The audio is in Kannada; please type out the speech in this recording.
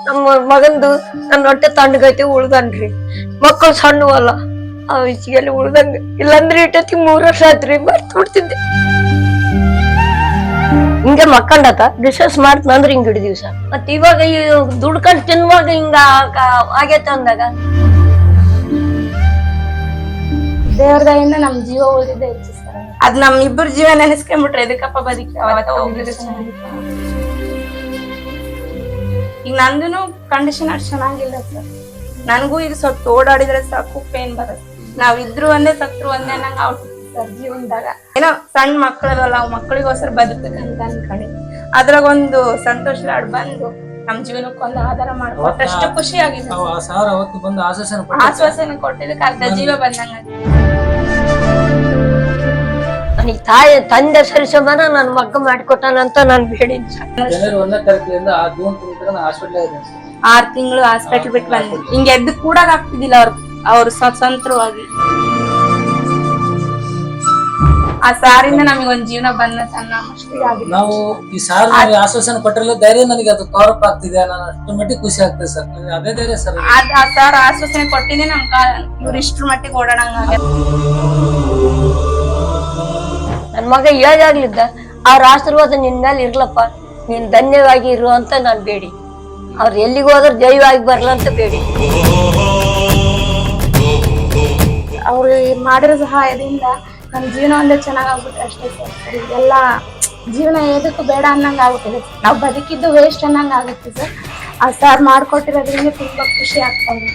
ನಮ್ಮ ಮಗಂದು ನನ್ನ ಹೊಟ್ಟೆ ತಣ್ಣಗೈತಿ ಉಳ್ದನ್ರಿ. ಮಕ್ಕಳು ಸಣ್ಣವಲ್ಲ ಆ ವಯಸ್ಸಿಗೆಲ್ಲ ಉಳ್ದಂಗ. ಇಲ್ಲಾಂದ್ರೆ ಇಟ್ಟತಿ 3 ವರ್ಷ ಆಯ್ತ್ರಿ, ಮರ್ತ್ ಬಿಡ್ತಿದ್ದೆ. ಹಿಂಗೆ ಮಕ್ಕಂಡತ ಡಿಸ್ಕಸ್ ಮಾಡ್ತಂದ್ರೆ ಹಿಂಗ್ ಹಿಡಿ ದಿವ್ಸ. ಮತ್ ಇವಾಗ ಈ ದುಡ್ಕೊಂಡ್ ತಿನ್ನುವಾಗ ಹಿಂಗ ಆಗೇತ ಅಂದಾಗ ದೇವ್ರ ದಯಿಂದ ನಮ್ ಜೀವ ಉಳಿದಿದ್ದೆ ಹೆಚ್ಚು ಸರ್. ಅದ್ ನಮ್ ಇಬ್ಬರು ಜೀವ ನೆನೆಸ್ಕೊಂಡ್ಬಿಟ್ರೆ ಇದಕ್ಕಪ್ಪ ಬದುಕಿ ಈಗ ನಂದುನು ಕಂಡೀಷನ್ ಅಷ್ಟು ಚೆನ್ನಾಗಿಲ್ಲ ಸರ್. ನನಗೂ ಈಗ ಸ್ವಲ್ಪ ಓಡಾಡಿದ್ರೆ ಸಾಕು ಪೇನ್ ಬರುತ್ತೆ. ನಾವಿದ್ರು ಒಂದೇ ಸತ್ರು ಒಂದೇ ನಂಗೆ ಆಗ್ಬಿಡ್ತೀವಿ ಸರ್ ಜೀವನದಾಗ. ಏನೋ ಸಣ್ಣ ಮಕ್ಕಳಲ್ಲ, ಅವ್ ಮಕ್ಕಳಿಗೋಸ್ಕರ ಬದುಕಬೇಕಂತ ಅನ್ಕೊಂಡಿ ಅದ್ರಾಗ ಒಂದು ಸಂತೋಷ ಲಾಡ್ ಬಂದು ನಮ್ ಜೀವನಕ್ಕೆ ಒಂದು ಆಧಾರ ಮಾಡ್ಕೊಟ್ಟಷ್ಟು ಖುಷಿ ಆಗಿದೆ. ಆಶ್ವಾಸನೆ ಕೊಟ್ಟಿದ್ದಕ್ಕೆ ಅರ್ಧ ಜೀವ ಬಂದಂಗ. ನನಗೆ ತಂದೆ ಸರಿಸಮಾನ ನನ್ ಮಗ್ಗ ಮಾಡಿಕೊಟ್ಟಾನಂತ ನಾನ್ ಬೇಡಿದ್ ಸರ್. 6 ತಿಂಗಳು ಹಾಸ್ಪಿಟಲ್ ಬಿಟ್ಟು ಬಂದೆ. ಹಿಂಗೆ ಎದ್ದು ಕೂಡ ಆಗ್ತಿದ್ದಿಲ್ಲ ಅವ್ರು ಸ್ವತಂತ್ರವಾಗಿ. ಆ ಸಾರಿಂದ ನಮಗೊಂದ್ ಜೀವನ ಬಂದ ನಾವು ಈ ಸಾರ್ ಆಶ್ವಾಸನೆ ಕೊಟ್ಟಿರಲ್ಲ ಧೈರ್ಯ ನನಗೆ ಅದು ಕವರಪ್ ಆಗ್ತಿದೆ. ನಾನು ಅಷ್ಟು ಮಟ್ಟಿಗೆ ಖುಷಿ ಆಗ್ತದೆ ಸರ್. ಅದೇ ಧೈರ್ಯ ಸರ್. ಆ ಸಾರ್ ಆಶ್ವಾಸನೆ ಕೊಟ್ಟಿದೆ ನಮ್ ಇವ್ರು ಇಷ್ಟ್ರ ಮಟ್ಟಿಗೆ ಓಡಾಡಂಗ. ನನ್ ಮಗ ಏಜಾಗ್ಲಿದ್ದ ಅವ್ರ ಆಶೀರ್ವಾದ ನಿನ್ ಮೇಲೆ ಇರ್ಲಪ್ಪ, ನೀನ್ ಧನ್ಯವಾಗಿ ಇರು ಅಂತ ನಾನ್ ಬೇಡಿ. ಅವ್ರು ಎಲ್ಲಿಗೆ ಹೋದ್ರೆ ಜೈವಾಗಿ ಬರ್ಲ ಅಂತ ಬೇಡಿ. ಅವ್ರು ಮಾಡಿರೋ ಸಹಾಯದಿಂದ ನಮ್ ಜೀವನ ಒಂದೇ ಚೆನ್ನಾಗಾಗ್ಬಿಟ್ರೆ ಅಷ್ಟೇ ಸರ್. ಎಲ್ಲ ಜೀವನ ಏದಕ್ಕೂ ಬೇಡ ಅನ್ನಂಗ ಆಗುತ್ತದೆ. ನಾವು ಬದುಕಿದ್ದು ವೇಸ್ಟ್ ಅನ್ನಂಗ ಆಗುತ್ತೆ ಸರ್. ಆ ಸಾರ್ ಮಾಡ್ಕೊಟ್ಟಿರೋದ್ರಿಂದ ತುಂಬಾ ಖುಷಿ ಆಗ್ತಾ ಇದೆ.